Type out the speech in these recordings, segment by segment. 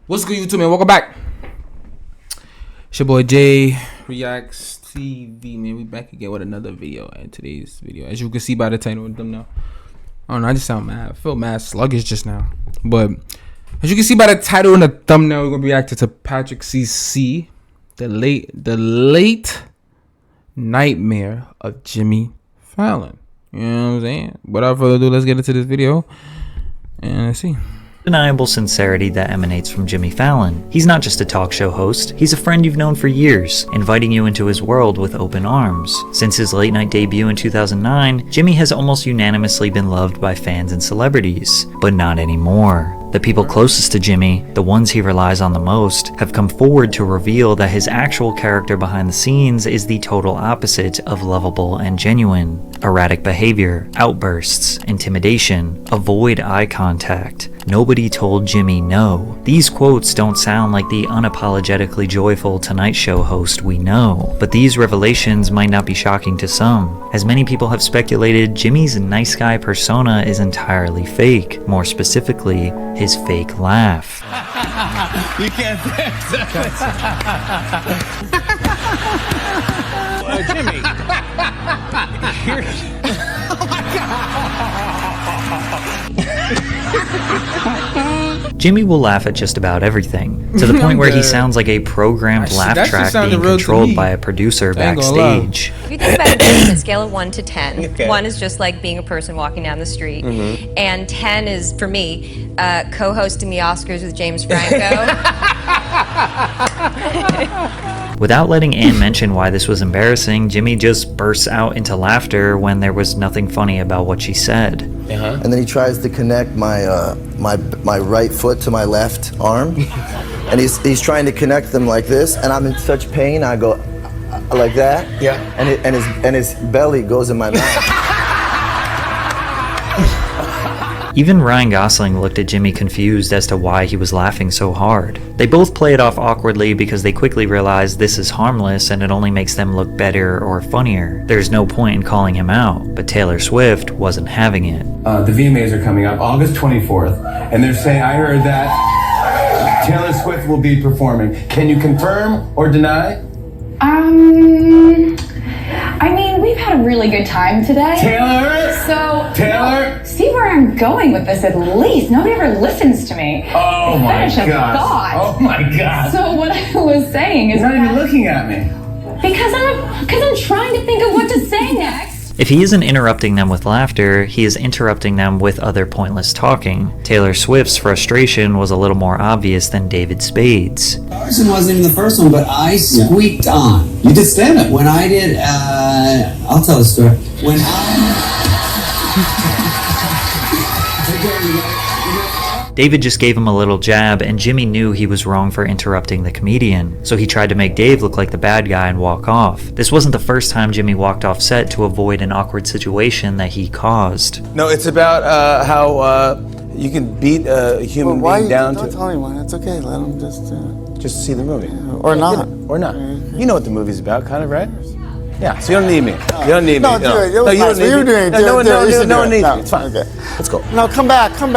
What's good, YouTube, man? Welcome back. It's your boy Jay Reacts TV, man. We back again with another video. And today's video, as you can see by the title and thumbnail, I don't know, I just sound mad. I feel mad sluggish just now. But as you can see by the title and the thumbnail, we're gonna be reacting to Patrick CC, the late nightmare of Jimmy Fallon. You know what I'm saying? Without further ado, let's get into this video and let's see. Undeniable sincerity that emanates from Jimmy Fallon. He's not just a talk show host, he's a friend you've known for years, inviting you into his world with open arms. Since his late night debut in 2009, Jimmy has almost unanimously been loved by fans and celebrities, but not anymore. The people closest to Jimmy, the ones he relies on the most, have come forward to reveal that his actual character behind the scenes is the total opposite of lovable and genuine. Erratic behavior, outbursts, intimidation, avoid eye contact. Nobody told Jimmy no. These quotes don't sound like the unapologetically joyful Tonight Show host we know, but these revelations might not be shocking to some. As many people have speculated, Jimmy's nice guy persona is entirely fake, more specifically, his fake laugh. You can't dance. Jimmy. Oh my God. Jimmy will laugh at just about everything, to the point where he sounds like a programmed laugh track being controlled by a producer backstage. If you think about it, on a scale of 1 to 10, okay. 1 is just like being a person walking down the street, and 10 is, for me, co-hosting the Oscars with James Franco. Without letting Ann mention why this was embarrassing, Jimmy just bursts out into laughter when there was nothing funny about what she said. And then he tries to connect my my right foot to my left arm, and he's trying to connect them like this, and I'm in such pain. I go like that, and his belly goes in my mouth. Even Ryan Gosling looked at Jimmy confused as to why he was laughing so hard. They both play it off awkwardly because they quickly realize this is harmless and it only makes them look better or funnier. There's no point in calling him out, but Taylor Swift wasn't having it. The VMAs are coming up August 24th, and they're saying, I heard that Taylor Swift will be performing. Can you confirm or deny? I mean, we've had a really good time today. Taylor? See where I'm going with this at least. Nobody ever listens to me. Oh my God. Oh my God. So what I was saying is you're not even looking at me. Because I'm trying to think of what to say next. If he isn't interrupting them with laughter, he is interrupting them with other pointless talking. Taylor Swift's frustration was a little more obvious than David Spade's. Carson wasn't even the first one, but I squeaked on. You did stand up. When I did, I'll tell the story. When David just gave him a little jab, and Jimmy knew he was wrong for interrupting the comedian, so he tried to make Dave look like the bad guy and walk off. This wasn't the first time Jimmy walked off set to avoid an awkward situation that he caused. No, it's about how you can beat a human being down to... Don't tell anyone. It's okay. Let them just see the movie. Or not. Or not. You know what the movie's about, kind of, right? Yeah, so you don't need me. You don't need me. No, dude, it was nice. No one needs me. It's fine. Okay. Let's go. No, come back. Come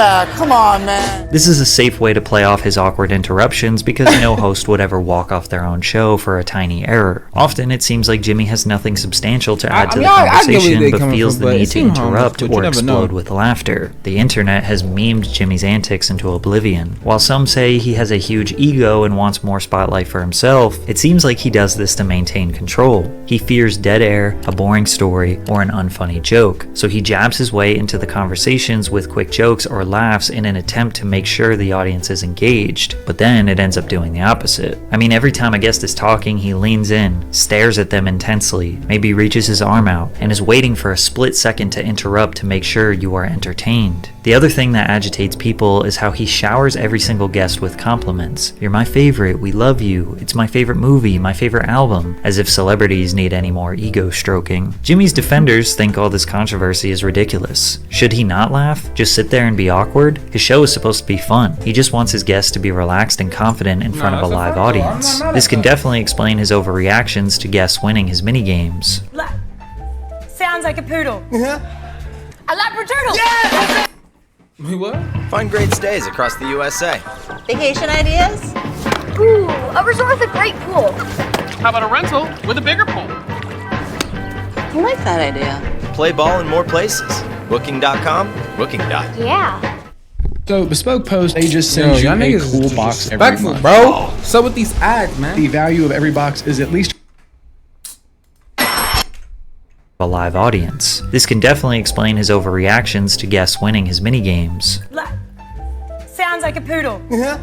on, man. This is a safe way to play off his awkward interruptions because no host would ever walk off their own show for a tiny error. Often it seems like Jimmy has nothing substantial to add to the conversation, but feels the need to interrupt or explode with laughter. The internet has memed Jimmy's antics into oblivion. While some say he has a huge ego and wants more spotlight for himself, it seems like he does this to maintain control. He fears dead air, a boring story, or an unfunny joke, so he jabs his way into the conversations with quick jokes or laughs in an attempt to make sure the audience is engaged, but then it ends up doing the opposite. I mean, every time a guest is talking, he leans in, stares at them intensely, maybe reaches his arm out, and is waiting for a split second to interrupt to make sure you are entertained. The other thing that agitates people is how he showers every single guest with compliments. You're my favorite, we love you, it's my favorite movie, my favorite album, as if celebrities need any more ego stroking. Jimmy's defenders think all this controversy is ridiculous. Should he not laugh? Just sit there and be awkward? His show is supposed to be fun. He just wants his guests to be relaxed and confident in front of a live audience. This can definitely explain his overreactions to guests winning his minigames. Sounds like a poodle. Yeah. A labradoodle. Yeah! Wait, what? Find great stays across the USA. Vacation ideas? Ooh, a resort with a great pool. How about a rental with a bigger pool? I like that idea. Play ball in more places. Booking.com, Booking. Yeah. So Bespoke Post, they just send you a cool box every month. Bro, what's up with these ads, man? The value of every box is at least a live audience. This can definitely explain his overreactions to guests winning his minigames. Sounds like a poodle. A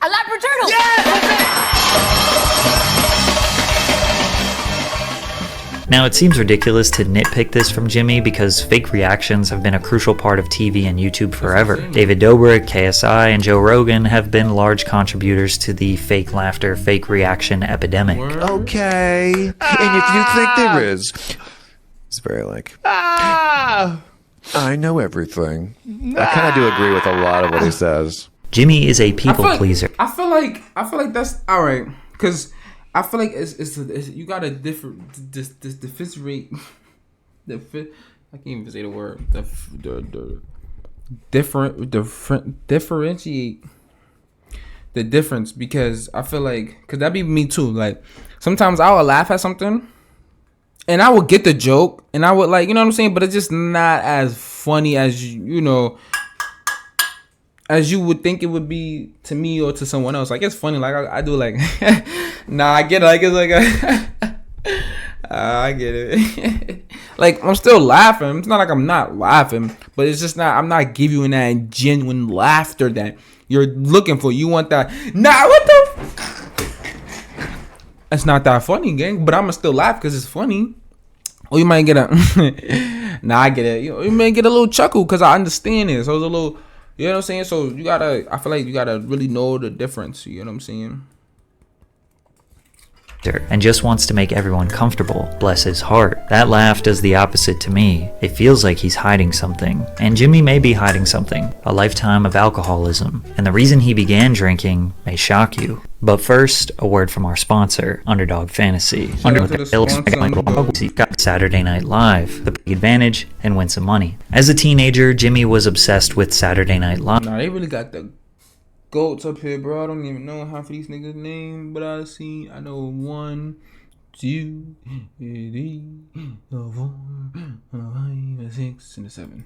labradoodle. Now, it seems ridiculous to nitpick this from Jimmy because fake reactions have been a crucial part of TV and YouTube forever. David Dobrik, KSI, and Joe Rogan have been large contributors to the fake laughter, fake reaction epidemic. Okay, and if you think there is, it's very like, I know everything. I kind of do agree with a lot of what he says. Jimmy is a people pleaser. I feel like that's all right, because I feel like it's you gotta differentiate. I can't even say the word. Differentiate the difference, because I feel like, because that be me too. Like sometimes I will laugh at something, and I will get the joke, and I would like, you know what I'm saying, but it's just not as funny as you know. As you would think it would be to me or to someone else. Like, it's funny. Like, I do like, nah, I get it. Like, it's like I get it. Like, I'm still laughing. It's not like I'm not laughing, but it's just not, I'm not giving you that genuine laughter that you're looking for. You want that, nah, what the? It's not that funny, gang, but I'ma still laugh because it's funny. Or you might get a, nah, I get it. You may get a little chuckle because I understand it. So it's a little, you know what I'm saying? So you gotta, I feel like you gotta really know the difference. You know what I'm saying? And just wants to make everyone comfortable. Bless his heart. That laugh does the opposite to me. It feels like he's hiding something. And Jimmy may be hiding something. A lifetime of alcoholism. And the reason he began drinking may shock you. But first, a word from our sponsor, Underdog Fantasy. Underdog got Saturday Night Live, the big advantage, and win some money. As a teenager, Jimmy was obsessed with Saturday Night Live. Nah, they really got the goats up here, bro. I don't even know half of these niggas' names, but I know 1, 2, 3, 4, 5, 6, and 7.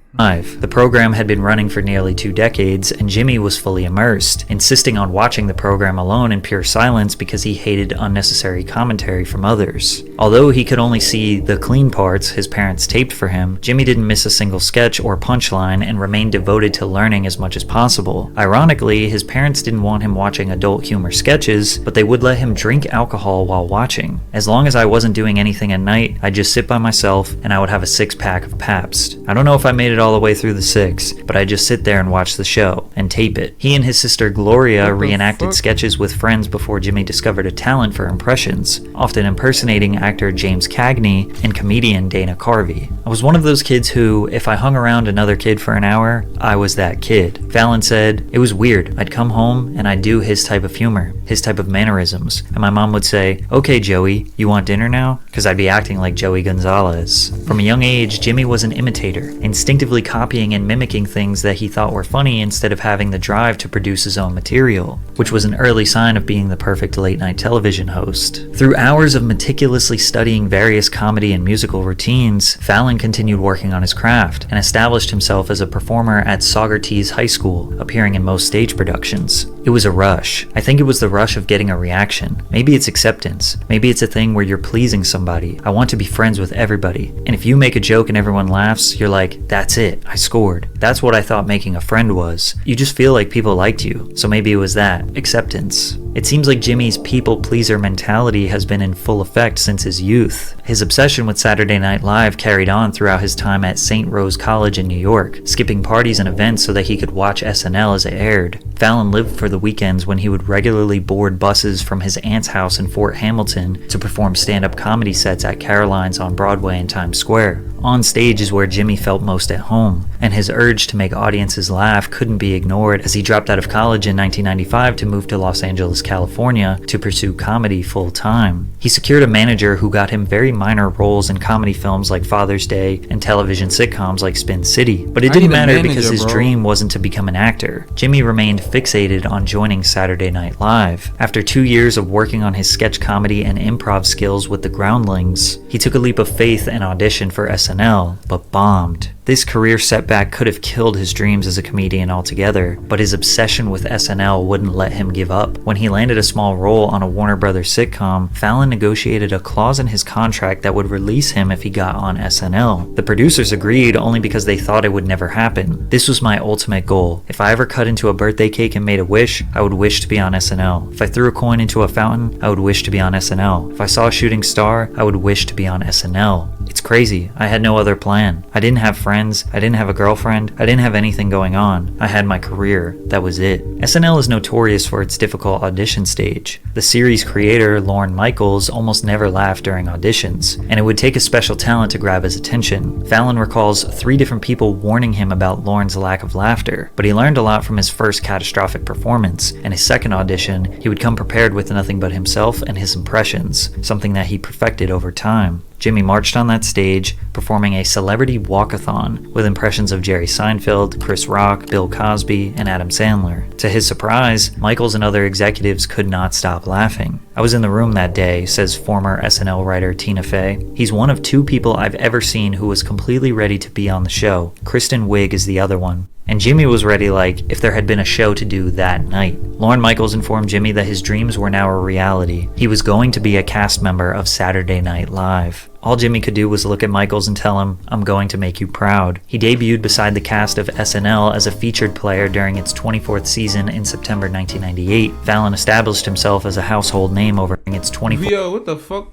The program had been running for nearly 2 decades, and Jimmy was fully immersed, insisting on watching the program alone in pure silence because he hated unnecessary commentary from others. Although he could only see the clean parts his parents taped for him, Jimmy didn't miss a single sketch or punchline and remained devoted to learning as much as possible. Ironically, his parents didn't want him watching adult humor sketches, but they would let him drink alcohol while watching. As long as I wasn't doing anything at night, I'd just sit by myself and I would have a 6-pack of Pabst. I don't know if I made it all the way through the 6, but I'd just sit there and watch the show and tape it. He and his sister Gloria reenacted sketches with friends before Jimmy discovered a talent for impressions, often impersonating actor James Cagney and comedian Dana Carvey. I was one of those kids who, if I hung around another kid for an hour, I was that kid. Fallon said, it was weird. I'd come home and I'd do his type of humor, his type of mannerisms, and my mom would say, okay Joey, you want dinner now? Because I'd be acting like Joey Gonzalez. From a young age, Jimmy was an imitator, instinctively copying and mimicking things that he thought were funny instead of having the drive to produce his own material, which was an early sign of being the perfect late-night television host. Through hours of meticulously studying various comedy and musical routines, Fallon continued working on his craft and established himself as a performer at Saugerties High School, appearing in most stage productions. It was a rush. I think it was the rush of getting a reaction. Maybe it's acceptance. Maybe it's a thing where you're pleasing somebody. I want to be friends with everybody. And if you make a joke and everyone laughs, you're like, that's it, I scored. That's what I thought making a friend was. You just feel like people liked you. So maybe it was that, acceptance. It seems like Jimmy's people-pleaser mentality has been in full effect since his youth. His obsession with Saturday Night Live carried on throughout his time at St. Rose College in New York, skipping parties and events so that he could watch SNL as it aired. Fallon lived for the weekends when he would regularly board buses from his aunt's house in Fort Hamilton to perform stand-up comedy sets at Caroline's on Broadway and Times Square. On stage is where Jimmy felt most at home, and his urge to make audiences laugh couldn't be ignored as he dropped out of college in 1995 to move to Los Angeles, California to pursue comedy full-time. He secured a manager who got him very minor roles in comedy films like Father's Day and television sitcoms like Spin City, but it didn't matter because his dream wasn't to become an actor. Jimmy remained fixated on joining Saturday Night Live. After 2 years of working on his sketch comedy and improv skills with the Groundlings, he took a leap of faith and auditioned for SNL, but bombed. This career setback could have killed his dreams as a comedian altogether, but his obsession with SNL wouldn't let him give up. When he landed a small role on a Warner Brothers sitcom, Fallon negotiated a clause in his contract that would release him if he got on SNL. The producers agreed only because they thought it would never happen. This was my ultimate goal. If I ever cut into a birthday cake and made a wish, I would wish to be on SNL. If I threw a coin into a fountain, I would wish to be on SNL. If I saw a shooting star, I would wish to be on SNL. It's crazy. I had no other plan. I didn't have friends. I didn't have a girlfriend. I didn't have anything going on. I had my career. That was it. SNL is notorious for its difficult audition stage. The series creator, Lorne Michaels, almost never laughed during auditions, and it would take a special talent to grab his attention. Fallon recalls 3 different people warning him about Lorne's lack of laughter, but he learned a lot from his first catastrophic performance, and his second audition, he would come prepared with nothing but himself and his impressions, something that he perfected over time. Jimmy marched on that stage, performing a celebrity walkathon with impressions of Jerry Seinfeld, Chris Rock, Bill Cosby, and Adam Sandler. To his surprise, Michaels and other executives could not stop laughing. I was in the room that day, says former SNL writer Tina Fey. He's one of 2 people I've ever seen who was completely ready to be on the show. Kristen Wiig is the other one. And Jimmy was ready like if there had been a show to do that night. Lorne Michaels informed Jimmy that his dreams were now a reality. He was going to be a cast member of Saturday Night Live. All Jimmy could do was look at Michaels and tell him, "I'm going to make you proud." He debuted beside the cast of SNL as a featured player during its 24th season in September 1998. Fallon established himself as a household name over its 24th... Yo, what the fuck?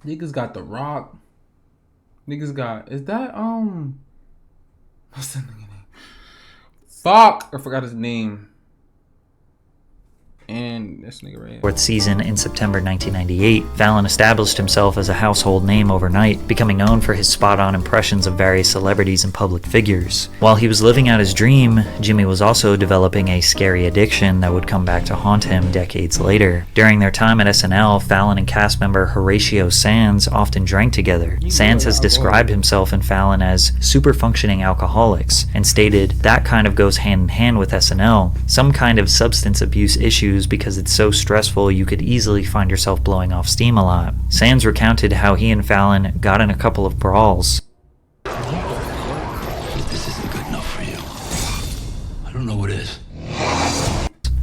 Niggas got The Rock. Niggas got... Is that, what's that nigga name? Fuck! I forgot his name. And this nigga right here. Fourth season in September 1998, Fallon established himself as a household name overnight, becoming known for his spot-on impressions of various celebrities and public figures. While he was living out his dream, Jimmy was also developing a scary addiction that would come back to haunt him decades later. During their time at SNL, Fallon and cast member Horatio Sanz often drank together. Sanz has described himself and Fallon as super-functioning alcoholics, and stated, "That kind of goes hand in hand with SNL. Some kind of substance abuse issues because it's so stressful you could easily find yourself blowing off steam a lot." Sands recounted how he and Fallon got in a couple of brawls. This isn't good enough for you. I don't know what is.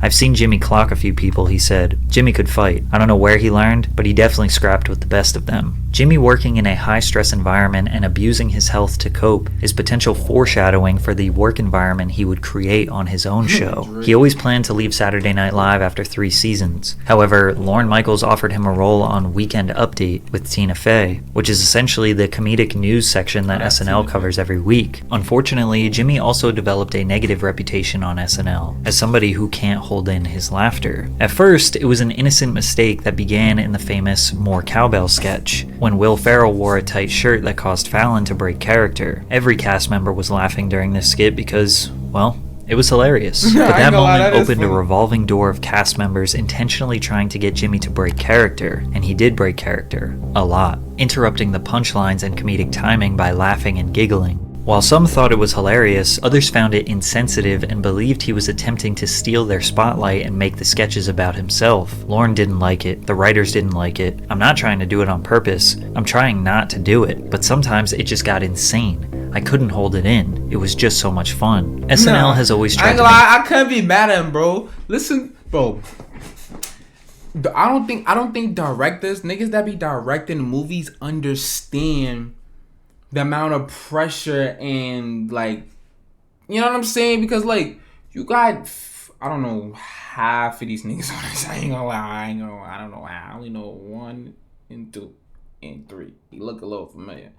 "I've seen Jimmy clock a few people," he said. "Jimmy could fight. I don't know where he learned, but he definitely scrapped with the best of them." Jimmy working in a high-stress environment and abusing his health to cope is potential foreshadowing for the work environment he would create on his own show. He always planned to leave Saturday Night Live after 3 seasons. However, Lorne Michaels offered him a role on Weekend Update with Tina Fey, which is essentially the comedic news section that SNL covers every week. Unfortunately, Jimmy also developed a negative reputation on SNL as somebody who can't hold in his laughter. At first, it was an innocent mistake that began in the famous More Cowbell sketch, when Will Ferrell wore a tight shirt that caused Fallon to break character. Every cast member was laughing during this skit because, well, it was hilarious. But that moment opened a revolving door of cast members intentionally trying to get Jimmy to break character, and he did break character. A lot. Interrupting the punchlines and comedic timing by laughing and giggling. While some thought it was hilarious, others found it insensitive and believed he was attempting to steal their spotlight and make the sketches about himself. Lorne didn't like it, the writers didn't like it. I'm not trying to do it on purpose, I'm trying not to do it, but sometimes it just got insane. I couldn't hold it in. It was just so much fun. SNL has always tried to I couldn't be mad at him, bro. Listen, bro. I don't think directors, niggas that be directing movies understand the amount of pressure and, like, you know what I'm saying? Because, like, you got, I don't know, half of these niggas on this. I ain't gonna lie. I don't know how. I only know 1 and 2 and 3. He look a little familiar.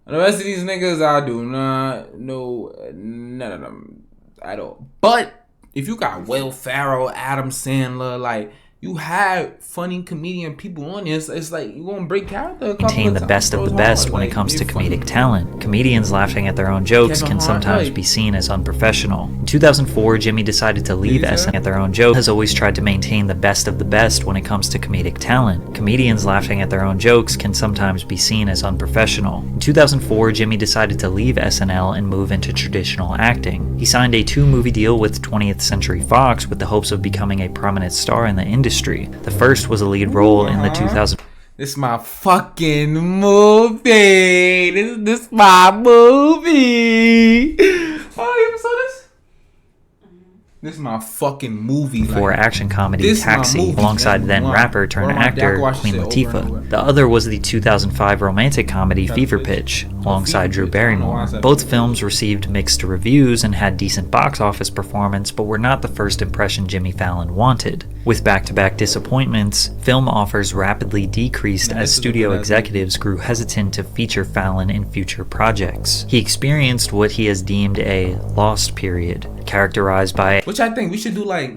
The rest of these niggas, I do not know none of them at all. But if you got Will Ferrell, Adam Sandler, like, you have funny comedian people on this. It's like you gonna break character. Maintain the best of the best when it comes to comedic talent. Comedians laughing at their own jokes can sometimes be seen as unprofessional. In 2004, Jimmy decided to leave SNL at their own jokes. Has always tried to maintain the best of the best when it comes to comedic talent. Comedians laughing at their own jokes can sometimes be seen as unprofessional. In 2004, Jimmy decided to leave SNL and move into traditional acting. He signed a 2-movie deal with 20th Century Fox with the hopes of becoming a prominent star in the industry. The first was a lead role in the 2000. This my fucking movie. This my movie. Oh, you ever saw this? This is my fucking movie. For action comedy Taxi, alongside then rapper turned actor Queen Latifah. The other was the 2005 romantic comedy Fever Pitch, alongside Drew Barrymore. Both films received mixed reviews and had decent box office performance, but were not the first impression Jimmy Fallon wanted. With back-to-back disappointments, film offers rapidly decreased as studio executives grew hesitant to feature Fallon in future projects. He experienced what he has deemed a lost period, characterized by... Which I think we should do, like,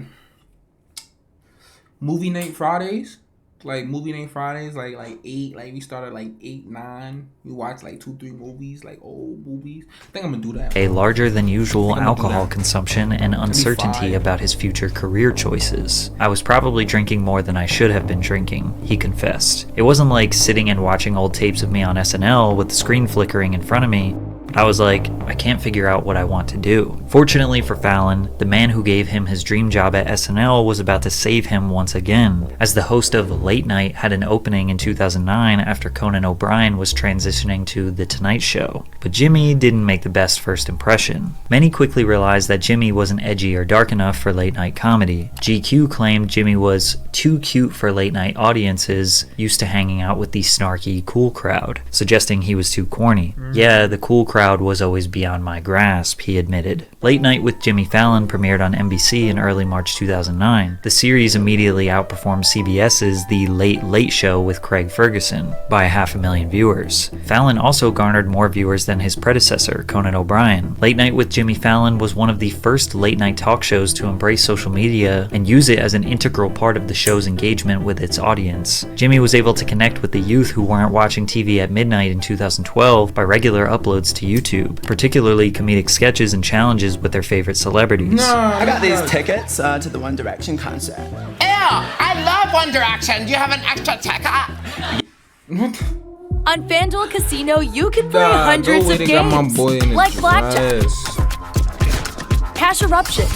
movie night Fridays. Like movie night Fridays, like 8, like we started like 8, 9. We watched like 2, 3 movies, like old movies. I think I'm gonna do that. A larger than usual alcohol consumption and uncertainty about his future career choices. I was probably drinking more than I should have been drinking, he confessed. It wasn't like sitting and watching old tapes of me on SNL with the screen flickering in front of me. I was like, I can't figure out what I want to do. Fortunately for Fallon, the man who gave him his dream job at SNL was about to save him once again, as the host of Late Night had an opening in 2009 after Conan O'Brien was transitioning to The Tonight Show. But Jimmy didn't make the best first impression. Many quickly realized that Jimmy wasn't edgy or dark enough for late night comedy. GQ claimed Jimmy was too cute for late night audiences used to hanging out with the snarky, cool crowd, suggesting he was too corny. Yeah, the cool crowd was always beyond my grasp, he admitted. Late Night with Jimmy Fallon premiered on NBC in early March 2009. The series immediately outperformed CBS's The Late Late Show with Craig Ferguson by 500,000 viewers. Fallon also garnered more viewers than his predecessor, Conan O'Brien. Late Night with Jimmy Fallon was one of the first late night talk shows to embrace social media and use it as an integral part of the show's engagement with its audience. Jimmy was able to connect with the youth who weren't watching TV at midnight in 2012 by regular uploads to YouTube, particularly comedic sketches and challenges with their favorite celebrities. I got these tickets to the One Direction concert. Ew, I love One Direction. Do you have an extra ticket? On FanDuel Casino, you can play hundreds of games, like Blackjack, Cash Eruption.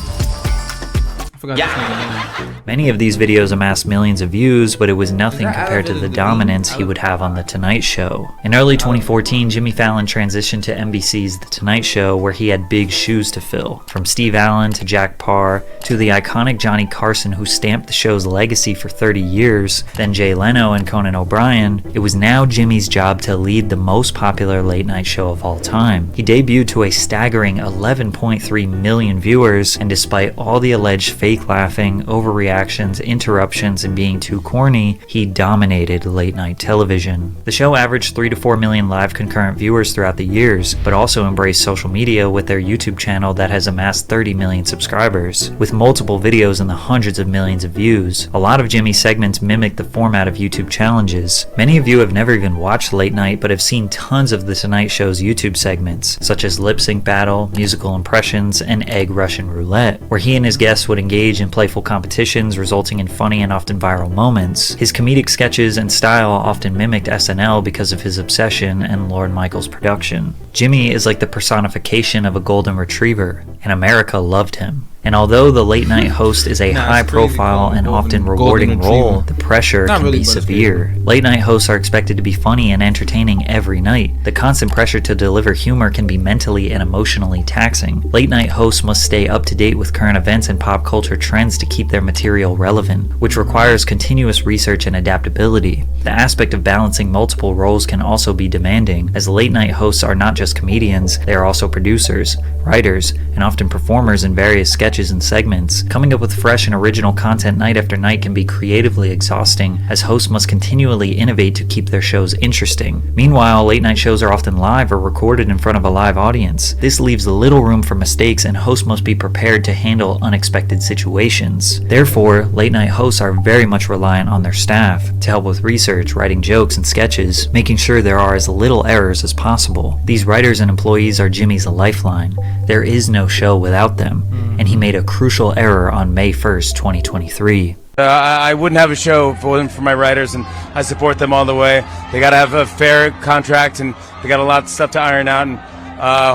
Many of these videos amassed millions of views, but it was nothing compared to the dominance he would have on The Tonight Show. In early 2014, Jimmy Fallon transitioned to NBC's The Tonight Show, where he had big shoes to fill. From Steve Allen to Jack Parr, to the iconic Johnny Carson who stamped the show's legacy for 30 years, then Jay Leno and Conan O'Brien, it was now Jimmy's job to lead the most popular late night show of all time. He debuted to a staggering 11.3 million viewers, and despite all the alleged fake laughing, overreactions, interruptions, and being too corny, he dominated late night television. The show averaged 3 to 4 million live concurrent viewers throughout the years, but also embraced social media with their YouTube channel that has amassed 30 million subscribers, with multiple videos in the hundreds of millions of views. A lot of Jimmy's segments mimic the format of YouTube challenges. Many of you have never even watched Late Night, but have seen tons of The Tonight Show's YouTube segments, such as Lip Sync Battle, Musical Impressions, and Egg Russian Roulette, where he and his guests would engage in playful competitions resulting in funny and often viral moments. His comedic sketches and style often mimicked SNL because of his obsession and Lorne Michaels' production. Jimmy is like the personification of a golden retriever, and America loved him. And although the late night host is a high-profile and often rewarding role, the pressure can be severe. Late night hosts are expected to be funny and entertaining every night. The constant pressure to deliver humor can be mentally and emotionally taxing. Late night hosts must stay up to date with current events and pop culture trends to keep their material relevant, which requires continuous research and adaptability. The aspect of balancing multiple roles can also be demanding, as late night hosts are not just comedians, they are also producers, writers, and often performers in various sketches sketches and segments. Coming up with fresh and original content night after night can be creatively exhausting, as hosts must continually innovate to keep their shows interesting. Meanwhile, late night shows are often live or recorded in front of a live audience. This leaves little room for mistakes, and hosts must be prepared to handle unexpected situations. Therefore, late night hosts are very much reliant on their staff to help with research, writing jokes and sketches, making sure there are as little errors as possible. These writers and employees are Jimmy's lifeline. There is no show without them, and he made a crucial error on May 1st, 2023. I wouldn't have a show if it wasn't for my writers, and I support them all the way. They got to have a fair contract, and they got a lot of stuff to iron out, and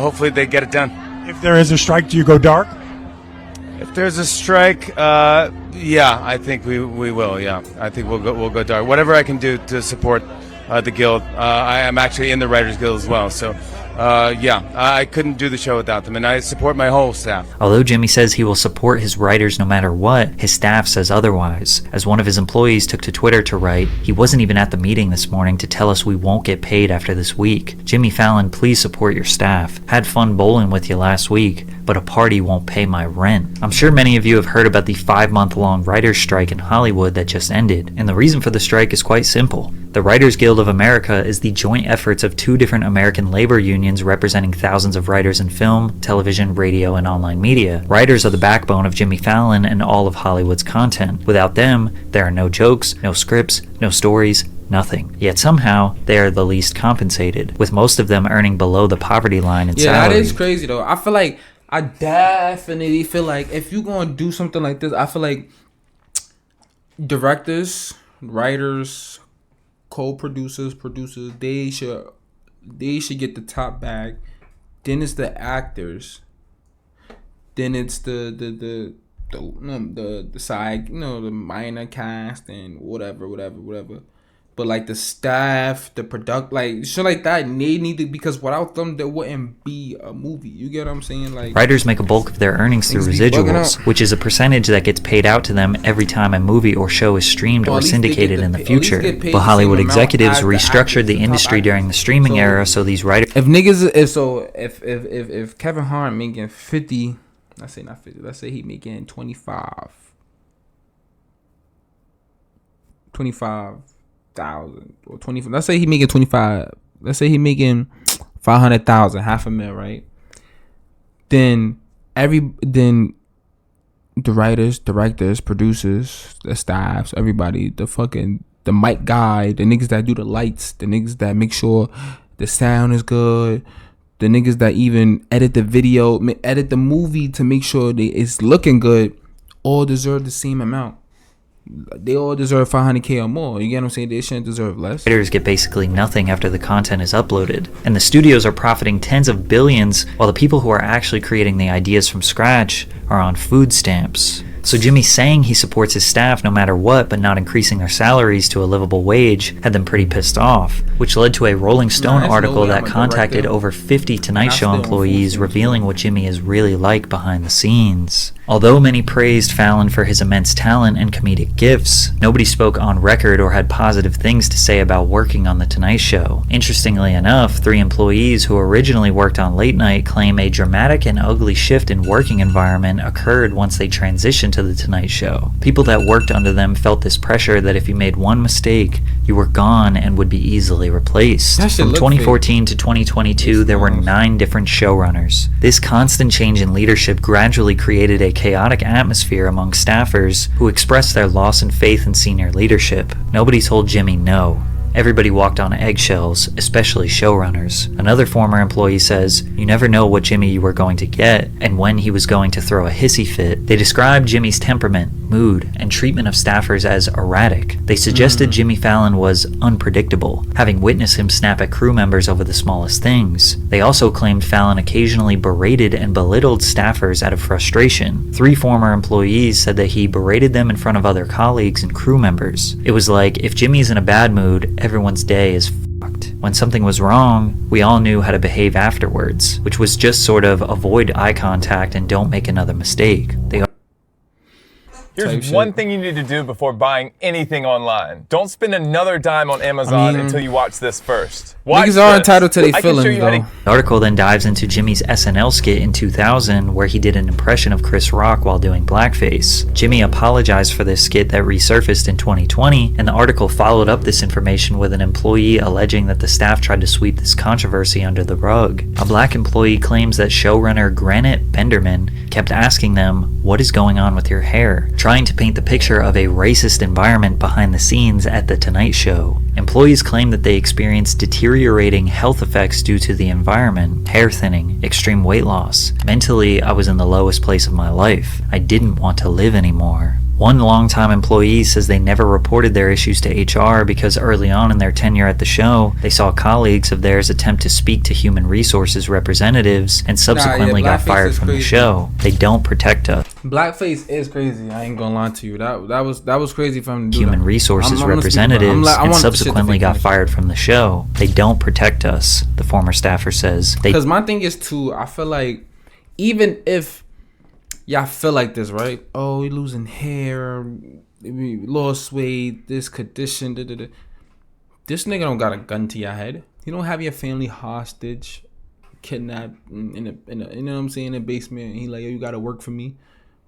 hopefully they get it done. If there is a strike, do you go dark? If there's a strike, yeah, I think we will. Yeah, I think we'll go dark. Whatever I can do to support the guild. I am actually in the Writers Guild as well, so yeah, I couldn't do the show without them, and I support my whole staff. Although Jimmy says he will support his writers no matter what, his staff says otherwise. As one of his employees took to Twitter to write, "He wasn't even at the meeting this morning to tell us we won't get paid after this week. Jimmy Fallon, please support your staff. Had fun bowling with you last week, but a party won't pay my rent." I'm sure many of you have heard about the 5-month-long writers' strike in Hollywood that just ended, and the reason for the strike is quite simple. The Writers Guild of America is the joint efforts of 2 different American labor unions representing thousands of writers in film, television, radio, and online media. Writers are the backbone of Jimmy Fallon and all of Hollywood's content. Without them, there are no jokes, no scripts, no stories, nothing. Yet somehow, they are the least compensated, with most of them earning below the poverty line in salary. Yeah, that is crazy though. I definitely feel like if you're going to do something like this, I feel like directors, writers, co-producers, producers, they should get the top bag. Then it's the actors. Then it's the side, the minor cast and whatever. But like the staff, the product, like shit like that, they need to, because without them there wouldn't be a movie. You get what I'm saying? Like, writers make a bulk of their earnings through residuals, which is a percentage that gets paid out to them every time a movie or show is streamed or syndicated in the future. But Hollywood executives restructured the industry during the streaming era, so these writers. If Kevin Hart making 50, let's say not 50, let's say he making 25,000 or 20. Let's say he making 25. Let's say he making 500,000, $500,000, right? Then the writers, directors, producers, the staffs, everybody, the mic guy, the niggas that do the lights, the niggas that make sure the sound is good, the niggas that even edit the video, edit the movie to make sure it's looking good, all deserve the same amount. They all deserve 500K or more. You get what I'm saying? They shouldn't deserve less. Writers get basically nothing after the content is uploaded, and the studios are profiting tens of billions, while the people who are actually creating the ideas from scratch are on food stamps. So Jimmy saying he supports his staff no matter what, but not increasing their salaries to a livable wage, had them pretty pissed off, which led to a Rolling Stone article that contacted over 50 Tonight Show employees revealing what Jimmy is really like behind the scenes. Although many praised Fallon for his immense talent and comedic gifts, nobody spoke on record or had positive things to say about working on The Tonight Show. Interestingly enough, 3 employees who originally worked on Late Night claim a dramatic and ugly shift in working environment occurred once they transitioned to The Tonight Show. People that worked under them felt this pressure that if you made one mistake, you were gone and would be easily replaced. From 2014 to 2022, there were 9 different showrunners. This constant change in leadership gradually created a chaotic atmosphere among staffers who expressed their loss in faith in senior leadership. Nobody told Jimmy no. Everybody walked on eggshells, especially showrunners. Another former employee says, "You never know what Jimmy you were going to get, and when he was going to throw a hissy fit." They described Jimmy's temperament, mood, and treatment of staffers as erratic. They suggested Jimmy Fallon was unpredictable, having witnessed him snap at crew members over the smallest things. They also claimed Fallon occasionally berated and belittled staffers out of frustration. 3 former employees said that he berated them in front of other colleagues and crew members. It was like, if Jimmy's in a bad mood, everyone's day is fucked. When something was wrong, we all knew how to behave afterwards, which was just sort of avoid eye contact and don't make another mistake. Here's one thing you need to do before buying anything online. Don't spend another dime on Amazon until you watch this first. Niggas are entitled to their feelings, though. The article then dives into Jimmy's SNL skit in 2000, where he did an impression of Chris Rock while doing blackface. Jimmy apologized for this skit that resurfaced in 2020, and the article followed up this information with an employee alleging that the staff tried to sweep this controversy under the rug. A black employee claims that showrunner Granite Benderman kept asking them, "What is going on with your hair?" trying to paint the picture of a racist environment behind the scenes at The Tonight Show. Employees claim that they experienced deteriorating health effects due to the environment, hair thinning, extreme weight loss. Mentally, I was in the lowest place of my life. I didn't want to live anymore. One longtime employee says they never reported their issues to HR because early on in their tenure at the show, they saw colleagues of theirs attempt to speak to human resources representatives and subsequently got fired from the show. They don't protect us. Blackface is crazy. I ain't gonna lie to you. That was crazy for him to do Human resources representatives and subsequently got fired from the show. They don't protect us, the former staffer says. Because my thing is too, I feel like even if y'all feel like this, right? Oh, you're losing hair, lost weight, this condition, This nigga don't got a gun to your head. He don't have your family hostage, kidnapped in a you know what I'm saying, in the basement. And he like, yo, you gotta work for me,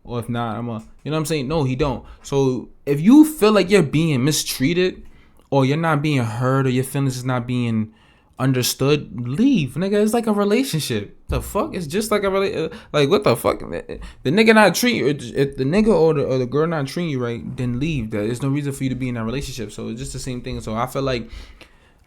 or if not, you know what I'm saying? No, he don't. So if you feel like you're being mistreated, or you're not being heard, or your feelings is not being understood, leave, nigga. It's like a relationship. The fuck? It's just like a like, what the fuck? The nigga not treat you, if the nigga or the girl not treating you right, then leave. There's no reason for you to be in that relationship. So it's just the same thing. So I feel like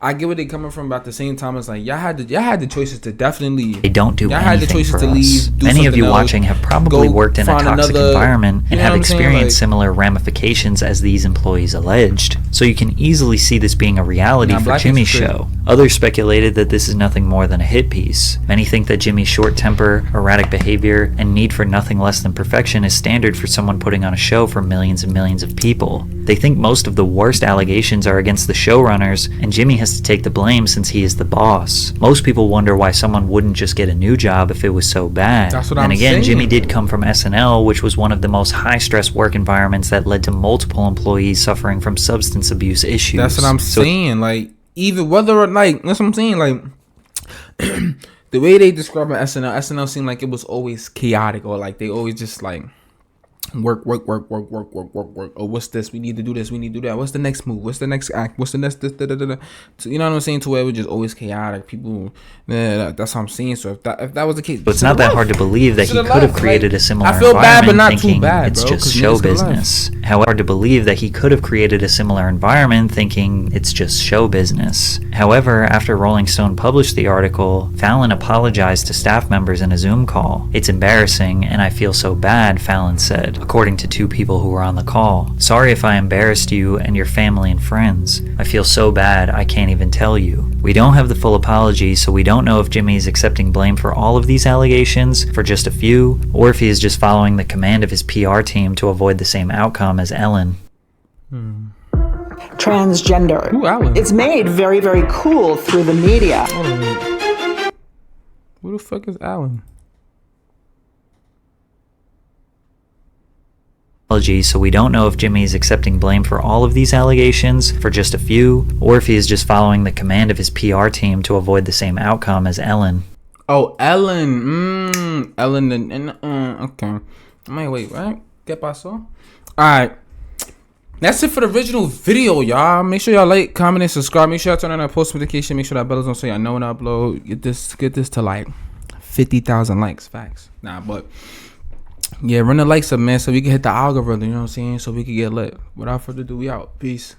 I get where they coming from, but at the same time, it's like y'all had the choices to definitely leave. They don't do y'all anything had the choices for to us. leave. Many of you watching have probably worked in a toxic environment and have experienced similar ramifications as these employees alleged. So you can easily see this being a reality for Jimmy's show. Others speculated that this is nothing more than a hit piece. Many think that Jimmy's short temper, erratic behavior, and need for nothing less than perfection is standard for someone putting on a show for millions and millions of people. They think most of the worst allegations are against the showrunners, and Jimmy has to take the blame since he is the boss. Most people wonder why someone wouldn't just get a new job if it was so bad. That's what and I'm again, saying. Jimmy did come from SNL, which was one of the most high-stress work environments that led to multiple employees suffering from substance abuse issues. That's what I'm saying. Like, even whether or like, that's what I'm saying. Like, the way they describe SNL seemed like it was always chaotic, or like they always just like work. Oh, what's this? We need to do this. We need to do that. What's the next move? What's the next act? What's the next this? So, you know what I'm saying? To where it was just always chaotic. People, that's what I'm saying. So if that was the case, but it's not that hard to believe that he could have created a similar I feel bad, but not thinking too bad, it's bro, just show business. However, to believe that he could have created a similar environment thinking it's just show business. However, after Rolling Stone published the article, Fallon apologized to staff members in a Zoom call. It's embarrassing, and I feel so bad, Fallon said, according to two people who were on the call. Sorry if I embarrassed you and your family and friends. I feel so bad I can't even tell you. We don't have the full apology, so we don't know if Jimmy is accepting blame for all of these allegations, for just a few, or if he is just following the command of his PR team to avoid the same outcome as Ellen. Transgender. Ooh, Ellen. It's made very, very cool through the media. Who the fuck is Alan? So we don't know if Jimmy is accepting blame for all of these allegations, for just a few, or if he is just following the command of his PR team to avoid the same outcome as Ellen. Oh, Ellen. Ellen and okay. Wait, right? ¿Qué pasó? Alright. That's it for the original video, y'all. Make sure y'all like, comment, and subscribe. Make sure y'all turn on that post notification. Make sure that bell is on so y'all know when I upload. Get this to like 50,000 likes. Facts. Nah, but yeah, run the likes up, man, so we can hit the algorithm, you know what I'm saying? So we can get lit. Without further ado, we out. Peace.